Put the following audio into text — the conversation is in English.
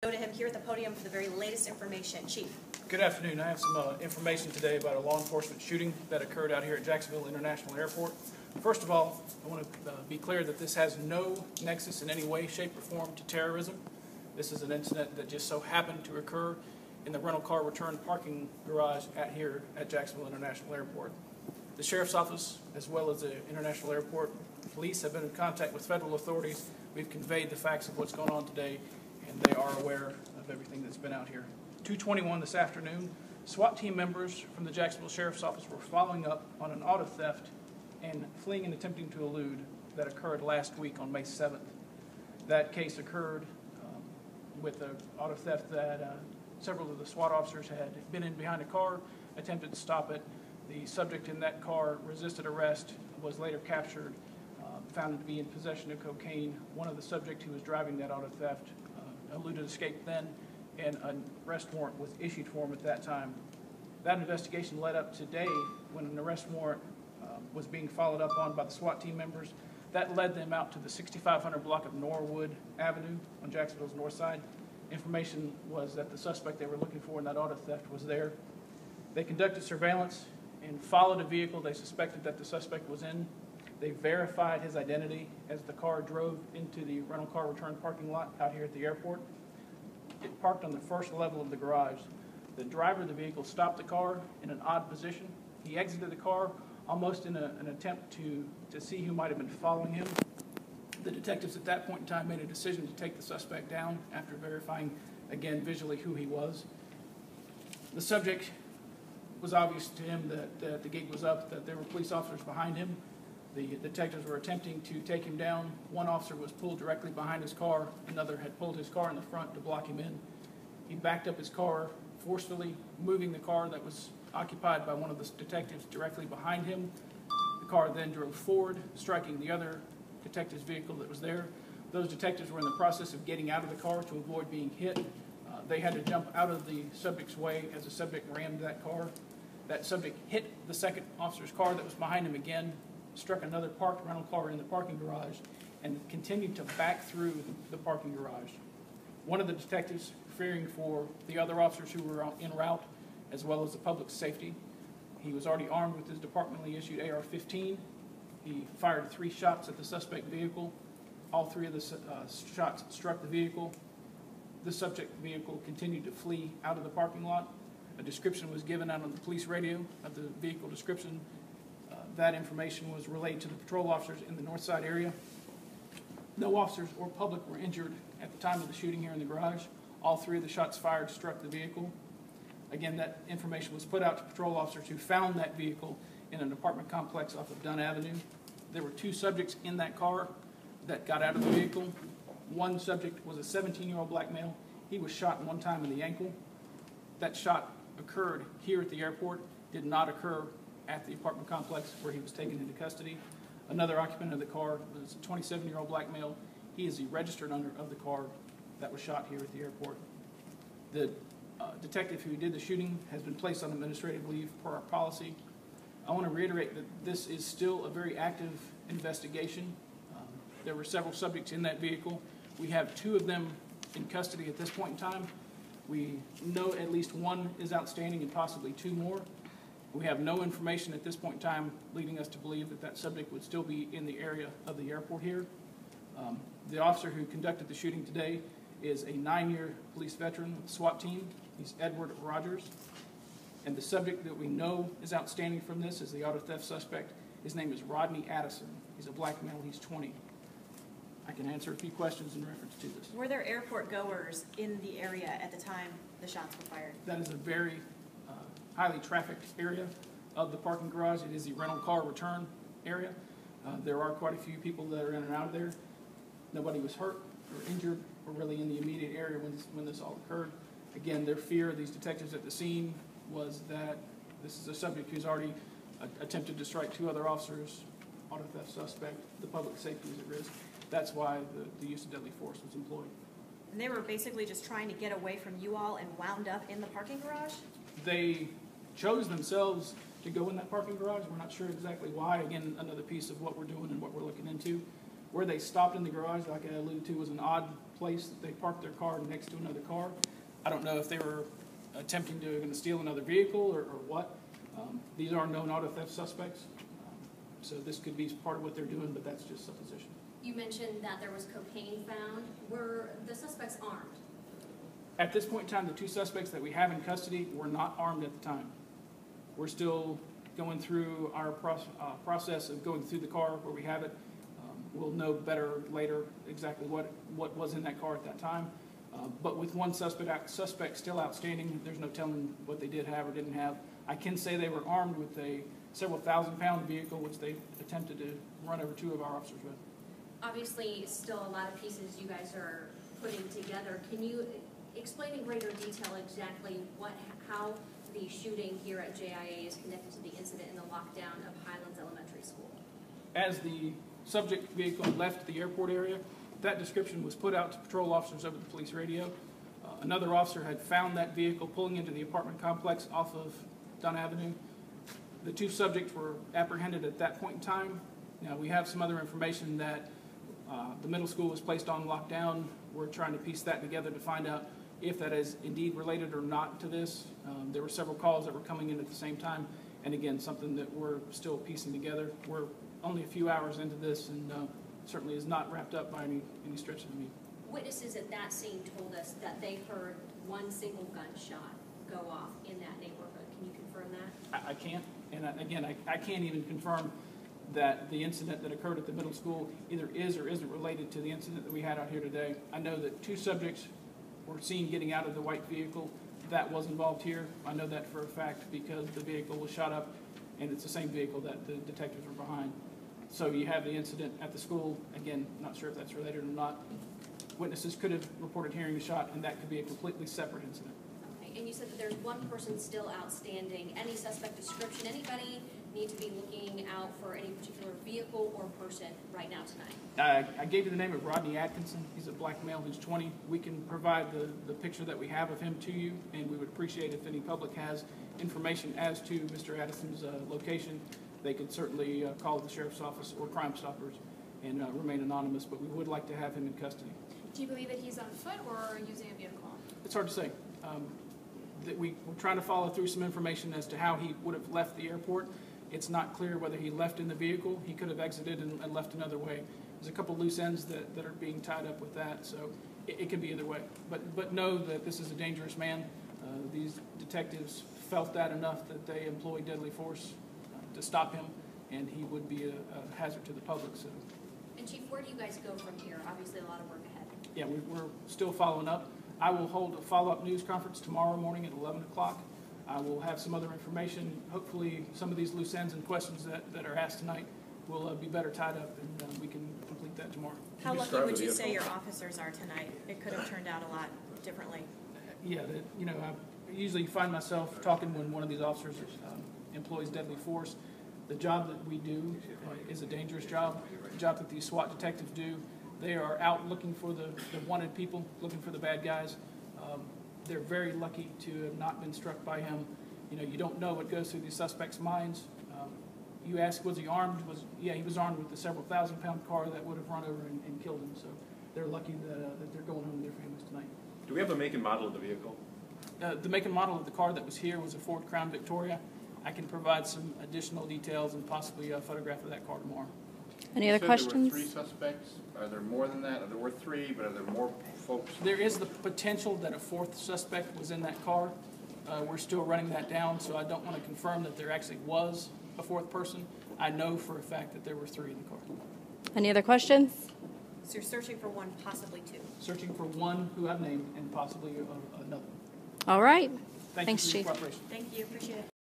Go to him here at the podium for the very latest information. Chief. Good afternoon. I have some information today about a law enforcement shooting that occurred out here at Jacksonville International Airport. First of all, I want to be clear that this has no nexus in any way, shape, or form to terrorism. This is an incident that just so happened to occur in the rental car return parking garage here at Jacksonville International Airport. The Sheriff's Office, as well as the International Airport Police, have been in contact with federal authorities. We've conveyed the facts of what's going on today, and they are aware of everything that's been out here. 2:21 this afternoon, SWAT team members from the Jacksonville Sheriff's Office were following up on an auto theft and fleeing and attempting to elude that occurred last week on May 7th. That case occurred with an auto theft that several of the SWAT officers had been in behind a car, attempted to stop it. The subject in that car resisted arrest, was later captured, found to be in possession of cocaine. One of the subjects who was driving that auto theft eluded escape then, and an arrest warrant was issued for him at that time. That investigation led up today when an arrest warrant was being followed up on by the SWAT team members. That led them out to the 6500 block of Norwood Avenue on Jacksonville's north side. Information was that the suspect they were looking for in that auto theft was there. They conducted surveillance and followed a vehicle they suspected that the suspect was in. They verified his identity as the car drove into the rental car return parking lot out here at the airport. It parked on the first level of the garage. The driver of the vehicle stopped the car in an odd position. He exited the car almost in an attempt to see who might have been following him. The detectives at that point in time made a decision to take the suspect down after verifying, again, visually who he was. The subject was obvious to him that the gig was up, that there were police officers behind him. The detectives were attempting to take him down. One officer was pulled directly behind his car. Another had pulled his car in the front to block him in. He backed up his car forcefully, moving the car that was occupied by one of the detectives directly behind him. The car then drove forward, striking the other detective's vehicle that was there. Those detectives were in the process of getting out of the car to avoid being hit. They had to jump out of the subject's way as the subject rammed that car. That subject hit the second officer's car that was behind him again, struck another parked rental car in the parking garage, and continued to back through the parking garage. One of the detectives, fearing for the other officers who were en route, as well as the public's safety, he was already armed with his departmentally issued AR-15. He fired 3 shots at the suspect vehicle. All 3 of the shots struck the vehicle. The subject vehicle continued to flee out of the parking lot. A description was given out on the police radio of the vehicle description. That information was relayed to the patrol officers in the north side area. No officers or public were injured at the time of the shooting here in the garage. All 3 of the shots fired struck the vehicle. Again, that information was put out to patrol officers who found that vehicle in an apartment complex off of Dunn Avenue. There were 2 subjects in that car that got out of the vehicle. One subject was a 17-year-old black male. He was shot one time in the ankle. That shot occurred here at the airport, did not occur at the apartment complex where he was taken into custody. Another occupant of the car was a 27-year-old black male. He is the registered owner of the car that was shot here at the airport. The detective who did the shooting has been placed on administrative leave per our policy. I want to reiterate that this is still a very active investigation. There were several subjects in that vehicle. We have 2 of them in custody at this point in time. We know at least 1 is outstanding and possibly 2 more. We have no information at this point in time leading us to believe that that subject would still be in the area of the airport here. The officer who conducted the shooting today is a 9-year police veteran with the SWAT team. He's Edward Rogers. And the subject that we know is outstanding from this is the auto theft suspect. His name is Rodney Addison. He's a black male. He's 20. I can answer a few questions in reference to this. Were there airport goers in the area at the time the shots were fired? That is a very highly trafficked area of the parking garage. It is the rental car return area. There are quite a few people that are in and out of there. Nobody was hurt or injured or really in the immediate area when this all occurred. Again, their fear of these detectives at the scene was that this is a subject who's already attempted to strike 2 other officers, auto theft suspect, the public safety is at risk. That's why the use of deadly force was employed. And they were basically just trying to get away from you all and wound up in the parking garage? They chose themselves to go in that parking garage. We're not sure exactly why. Again, another piece of what we're doing and what we're looking into. Where they stopped in the garage, like I alluded to, was an odd place. They parked their car next to another car. I don't know if they were attempting to steal another vehicle or what. These are known auto theft suspects, so this could be part of what they're doing, but that's just supposition. You mentioned that there was cocaine found. Were the suspects armed? At this point in time, the two suspects that we have in custody were not armed at the time. We're still going through our process of going through the car where we have it. We'll know better later exactly what was in that car at that time. But with one suspect still outstanding, there's no telling what they did have or didn't have. I can say they were armed with a several thousand-pound vehicle, which they attempted to run over two of our officers with. Obviously, still a lot of pieces you guys are putting together. Can you explain in greater detail exactly how the shooting here at JIA is connected to the incident in the lockdown of Highlands Elementary School? As the subject vehicle left the airport area, that description was put out to patrol officers over the police radio. Another officer had found that vehicle pulling into the apartment complex off of Dunn Avenue. The two subjects were apprehended at that point in time. Now, we have some other information that the middle school was placed on lockdown. We're trying to piece that together to find out if that is indeed related or not to this. There were several calls that were coming in at the same time, and again, something that we're still piecing together. We're only a few hours into this, and certainly is not wrapped up by any stretch of the mean. Witnesses at that scene told us that they heard one single gunshot go off in that neighborhood. Can you confirm that? I can't, and again, I can't even confirm that the incident that occurred at the middle school either is or isn't related to the incident that we had out here today. I know that two subjects were seen getting out of the white vehicle. That was involved here. I know that for a fact because the vehicle was shot up, and it's the same vehicle that the detectives were behind. So you have the incident at the school. Again, not sure if that's related or not. Witnesses could have reported hearing the shot, and that could be a completely separate incident. Okay, and you said that there's one person still outstanding. Any suspect description? Anybody need to be looking out for any particular vehicle or person right now tonight? I gave you the name of Rodney Atkinson. He's a black male who's 20. We can provide the picture that we have of him to you, and we would appreciate if any public has information as to Mr. Addison's location. They could certainly call the sheriff's office or Crime Stoppers and remain anonymous, but we would like to have him in custody. Do you believe that he's on foot or using a vehicle? It's hard to say. We're trying to follow through some information as to how he would have left the airport. It's not clear whether he left in the vehicle. He could have exited and left another way. There's a couple loose ends that are being tied up with that, so it could be either way. But know that this is a dangerous man. These detectives felt that enough that they employed deadly force to stop him, and he would be a hazard to the public. So. And Chief, where do you guys go from here? Obviously, a lot of work ahead. Yeah, we're still following up. I will hold a follow-up news conference tomorrow morning at 11 o'clock. I will have some other information. Hopefully, some of these loose ends and questions that are asked tonight will be better tied up, and we can complete that tomorrow. How lucky would you say your officers are tonight? It could have turned out a lot differently. Yeah, I usually find myself talking when one of these officers employs deadly force. The job that we do is a dangerous job. The job that these SWAT detectives do, they are out looking for the wanted people, looking for the bad guys. They're very lucky to have not been struck by him. You don't know what goes through these suspects' minds. You ask, was he armed? Yeah, he was armed with the several thousand-pound car that would have run over and killed him. So they're lucky that they're going home to their families tonight. Do we have the make and model of the vehicle? The make and model of the car that was here was a Ford Crown Victoria. I can provide some additional details and possibly a photograph of that car tomorrow. Any other questions? There were 3 suspects. Are there more than that? There were 3, but are there more folks? There is the potential that a 4th suspect was in that car. We're still running that down, so I don't want to confirm that there actually was a 4th person. I know for a fact that there were 3 in the car. Any other questions? So you're searching for one, possibly 2. Searching for one who I've named and possibly another. All right. Thanks, Thanks, for your Chief. cooperation. Thank you, appreciate it.